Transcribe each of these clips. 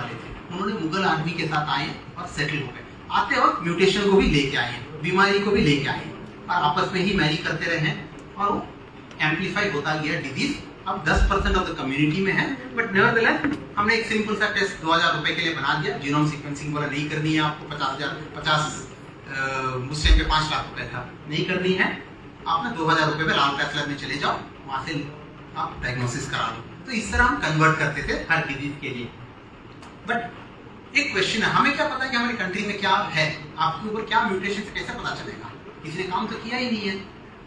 वाले थे, उन्होंने मुगल आर्मी के साथ आए और सेटल हो गए। आते वक्त म्यूटेशन को भी लेके आए हैं, बीमारी को भी लेके आए हैं, और आपस में ही मैरी करते रहे हैं और वो एम्पलीफाई होता गया डिजीज। अब 10% ऑफ द कम्युनिटी में है, बट नेवरदलेस हमने एक सिंपल सा टेस्ट 2000 रुपए के लिए बना दिया। जीनोम सीक्वेंसिंग वाला नहीं करनी है आपको, 50,000 मुझसे पे 5 लाख रुपए था, नहीं करनी है। आपने 2000 रुपए में लाल पैथ लैब में चले जाओ, वहां से आप डायग्नोसिस करा लो। तो इस तरह हम कन्वर्ट करते थे हर डिजीज के लिए। बट एक क्वेश्चन है, हमें क्या पता कि हमारी कंट्री में क्या है, आपके ऊपर क्या म्यूटेशन है, कैसे पता चलेगा? इसने काम तो किया ही नहीं है।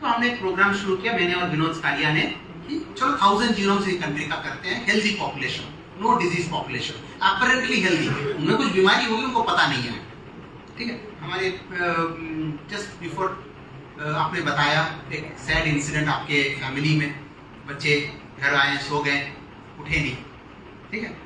तो हमने एक प्रोग्राम शुरू किया, मैंने और विनोद स्कालिया ने, कि चलो 1000 जीनोम्स इस कंट्री का करते हैं, healthy population, no disease population, apparently healthy, उनमें कुछ बीमारी होगी उनको पता नहीं है, ठीक है। हमारे जस्ट बिफोर आपने बताया एक सैड इंसिडेंट आपके फैमिली में, बच्चे घर आए, सो गए, उठे नहीं, ठीक है।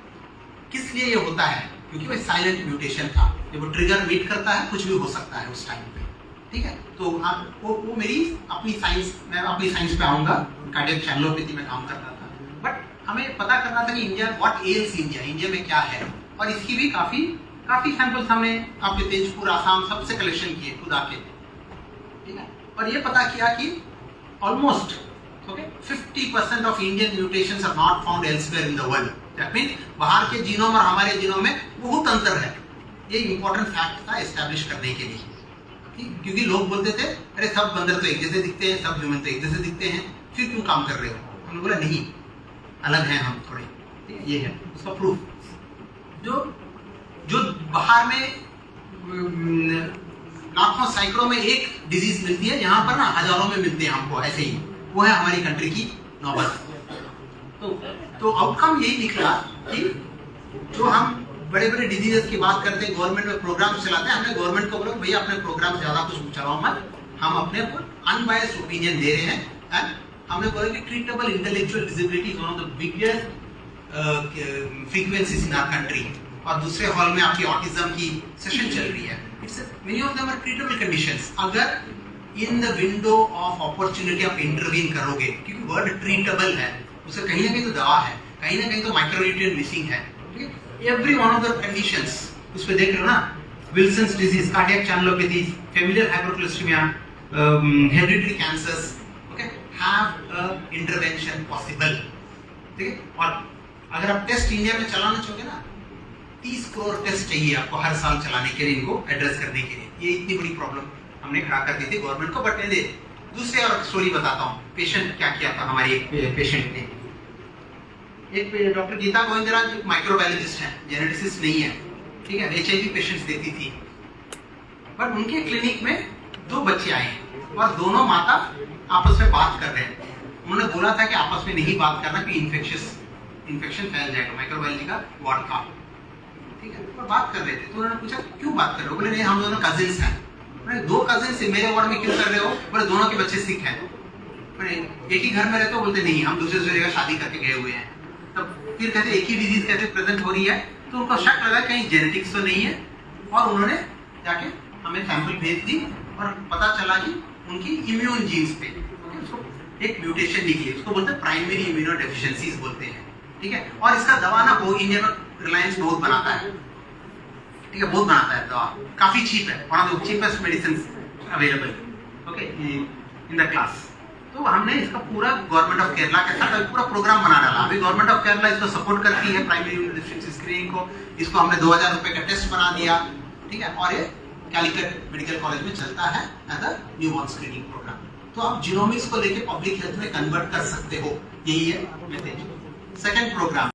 किस लिए ये होता है? क्योंकि वो साइलेंट म्यूटेशन था, जब वो ट्रिगर मीट करता है कुछ भी हो सकता है उस टाइम पे, ठीक है। तो आप वो मेरी अपनी साइंस, मैं अपनी साइंस पे आऊंगा, कार्डियक चैनलोपैथी में काम करता था, बट हमें पता करना था कि India, what else India, India में क्या है, और इसकी भी काफी सैंपल्स हमने आपके तेजपुर, आसाम सबसे कलेक्शन किए खुद आके, ठीक है। और ये पता किया कि almost 50% of Indian mutations are not found elsewhere in the world. That means बाहर के जीनोम और हमारे जीनोम में बहुत अंतर है। ये इंपॉर्टेंट फैक्ट था एस्टैब्लिश करने के लिए, क्योंकि लोग बोलते थे अरे सब बंदर तो एक जैसे दिखते हैं, सब ह्यूमन तो एक जैसे दिखते हैं, फिर क्यों काम कर रहे हो? हमने बोला नहीं, अलग हैं हम थोड़े, ठीक है। ये है उसका प्रूफ। जो बाहर में लाखों सैकड़ों में एक डिजीज मिलती है, यहाँ पर ना हजारों में मिलते हैं हमको, ऐसे ही। वो है हमारी कंट्री की नौबत। तो आउटकम यही निकला कि जो हम बड़े बड़े डिजीजेस की बात करते हैं, गवर्नमेंट में प्रोग्राम चलाते हैं, हमने गवर्नमेंट को बोला भैया अपने प्रोग्राम ज्यादा कुछ चलाओ मत, हम अपने अनबायस्ड ओपिनियन दे रहे हैं। एंड हमने बोला कि treatable intellectual disability is one of the biggest frequencies in our country. और दूसरे हॉल में आपकी ऑटिज्म की सेशन चल रही है। It's many of them are treatable conditions. अगर in the window of opportunity आप इंटरवीन करोगे, क्योंकि वर्ड ट्रीटेबल है, उसे कहीं ना कहीं तो दवा है, कहीं ना कहीं तो माइक्रोन्यूट्रिएंट मिसिंग है, ठीक है। Every one of the conditions उस पे देख रहे हो ना, Wilson's disease, cardiac channelopathy, familial hypercholesterolaemia, hereditary cancers, okay, have a intervention possible, ठीक है। और अगर आप टेस्ट इंडिया में चलाना चाहोगे ना, 30 करोड़ टेस्ट चाहिए आपको हर साल चलाने के लिए, इनको एड्रेस करने के लिए। ये इतनी बड़ी प्रॉब्लम हमने खड़ा कर दी थी गवर्नमेंट को। बट मैं दूसरे और स्टोरी बताता हूँ, पेशेंट क्या किया था हमारी एक पेशेंट ने। एक डॉक्टर गीता गोविंदराज माइक्रोबायोलॉजिस्ट है, जेनेटिसिस्ट नहीं है, ठीक है, HIV पेशेंट्स देती थी। बट उनके क्लिनिक में 2 बच्चे आए और दोनों माता आपस में बात कर रहे हैं। उन्होंने बोला था कि आपस में नहीं बात करना कि इन्फेक्शन फैल जाएगा, माइक्रोबायोलॉजी का वार्ड था, ठीक है। और बात कर रहे थे, तो उन्होंने पूछा क्यों बात कर रहे हो? बोले नहीं हम दोनों कजिन्स हैं। बोले 2 कजिन्स मेरे वार्ड में क्यों कर रहे हो? बोले दोनों के बच्चे सिक हैं। बोले एक ही घर में रहते हो? बोलते नहीं, हम दूसरे जगह शादी करके गए हुए हैं। तब फिर कहते एक ही डिजीज कैसे प्रेजेंट हो रही है? तो उनको शक लगा कहीं जेनेटिक्स तो नहीं है, और उन्होंने जाके हमें सैंपल भेज दी और पता चला कि उनकी इम्यून जीन्स पे एक म्यूटेशन निकली, उसको बोलते हैं प्राइमरी इम्यूनो डेफिशिएंसीज बोलते हैं, ठीक है। और इसका दवा ना वो इंडिया में रिलायंस बहुत बनाता है, ठीक है, बहुत बनाता है दवा, काफी चीप है, one of the cheapest medicine available, okay, in the class. तो हमने इसका पूरा गवर्नमेंट ऑफ केरला के साथ पूरा प्रोग्राम बना डाला। अभी गवर्नमेंट ऑफ केरला इसको सपोर्ट करती है, प्राइमरी इम्यूनो डेफिशिएंसी स्क्रीनिंग को। इसको हमने 2000 रुपए का टेस्ट बना दिया, ठीक है, और ये कैलिकट मेडिकल कॉलेज में चलता है as a newborn screening program. तो आप जीनोमिक्स को लेके पब्लिक हेल्थ में कन्वर्ट कर सकते हो, यही है मेथड। Second program